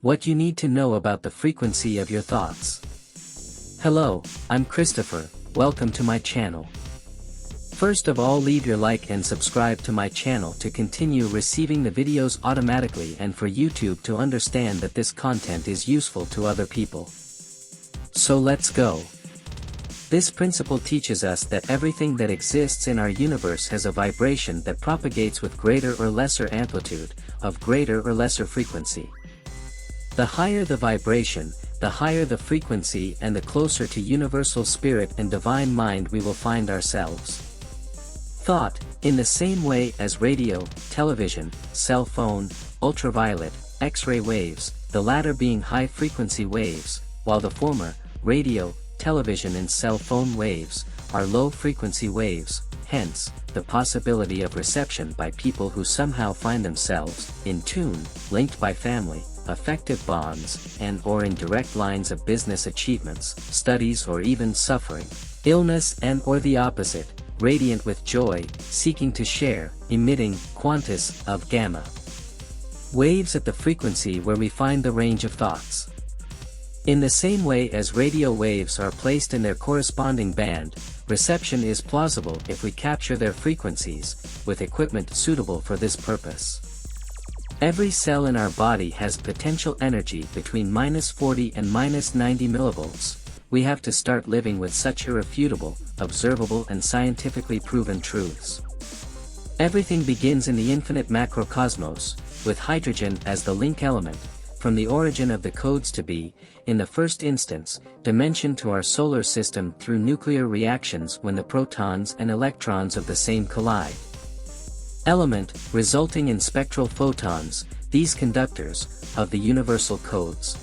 What you need to know about the frequency of your thoughts. Hello, I'm Christopher, welcome to my channel. First of all, leave your like and subscribe to my channel to continue receiving the videos automatically and for YouTube to understand that this content is useful to other people. So let's go. This principle teaches us that everything that exists in our universe has a vibration that propagates with greater or lesser amplitude, of greater or lesser frequency. The higher the vibration, the higher the frequency, and the closer to universal spirit and divine mind we will find ourselves. Thought, in the same way as radio, television, cell phone, ultraviolet, X-ray waves, the latter being high-frequency waves, while the former, radio, television and cell phone waves, are low-frequency waves, hence, the possibility of reception by people who somehow find themselves in tune, linked by family, affective bonds, and/or in direct lines of business achievements, studies or even suffering, illness and/or the opposite, radiant with joy, seeking to share, emitting, quantus, of gamma waves at the frequency where we find the range of thoughts. In the same way as radio waves are placed in their corresponding band, reception is plausible if we capture their frequencies, with equipment suitable for this purpose. Every cell in our body has potential energy between -40 and -90 millivolts. We have to start living with such irrefutable, observable and scientifically proven truths. Everything begins in the infinite macrocosmos, with hydrogen as the link element, from the origin of the codes to be, in the first instance, dimension to our solar system through nuclear reactions when the protons and electrons of the same collide. Element, resulting in spectral photons, these conductors, of the universal codes.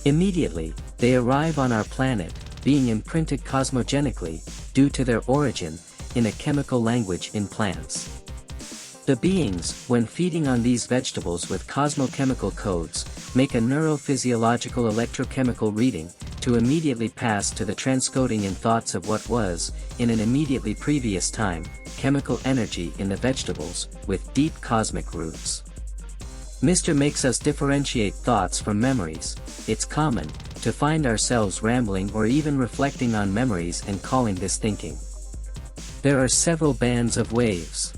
Immediately, they arrive on our planet, being imprinted cosmogenically, due to their origin, in a chemical language in plants. The beings, when feeding on these vegetables with cosmochemical codes, make a neurophysiological electrochemical reading, to immediately pass to the transcoding in thoughts of what was, in an immediately previous time, chemical energy in the vegetables, with deep cosmic roots. Mr. makes us differentiate thoughts from memories. It's common, to find ourselves rambling or even reflecting on memories and calling this thinking. There are several bands of waves.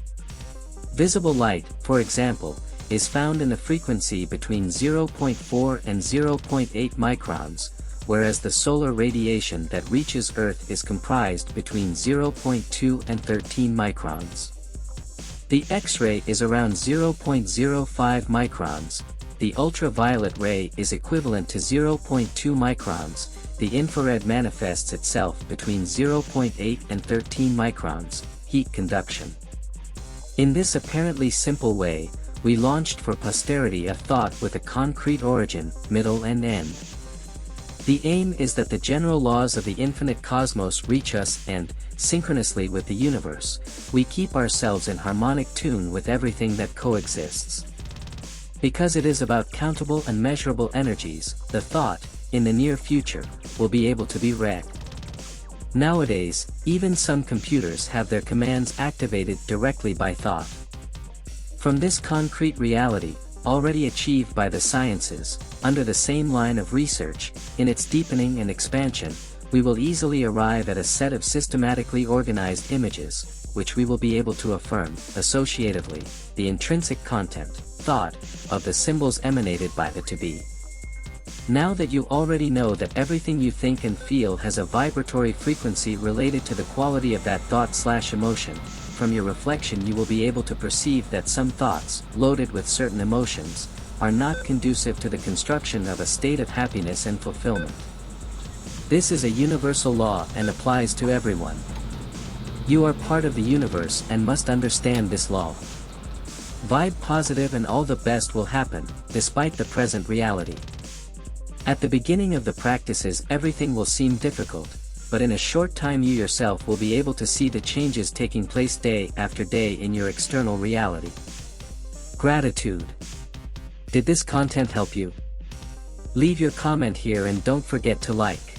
Visible light, for example, is found in the frequency between 0.4 and 0.8 microns, whereas the solar radiation that reaches Earth is comprised between 0.2 and 13 microns. The X-ray is around 0.05 microns, the ultraviolet ray is equivalent to 0.2 microns, the infrared manifests itself between 0.8 and 13 microns, heat conduction. In this apparently simple way, we launched for posterity a thought with a concrete origin, middle and end. The aim is that the general laws of the infinite cosmos reach us and, synchronously with the universe, we keep ourselves in harmonic tune with everything that coexists. Because it is about countable and measurable energies, the thought, in the near future, will be able to be read. Nowadays, even some computers have their commands activated directly by thought. From this concrete reality, already achieved by the sciences, under the same line of research, in its deepening and expansion, we will easily arrive at a set of systematically organized images, which we will be able to affirm, associatively, the intrinsic content, thought, of the symbols emanated by the to-be. Now that you already know that everything you think and feel has a vibratory frequency related to the quality of that thought/emotion, from your reflection you will be able to perceive that some thoughts, loaded with certain emotions, are not conducive to the construction of a state of happiness and fulfillment. This is a universal law and applies to everyone. You are part of the universe and must understand this law. Vibe positive and all the best will happen, despite the present reality. At the beginning of the practices everything will seem difficult, but in a short time you yourself will be able to see the changes taking place day after day in your external reality. Gratitude. Did this content help you? Leave your comment here and don't forget to like.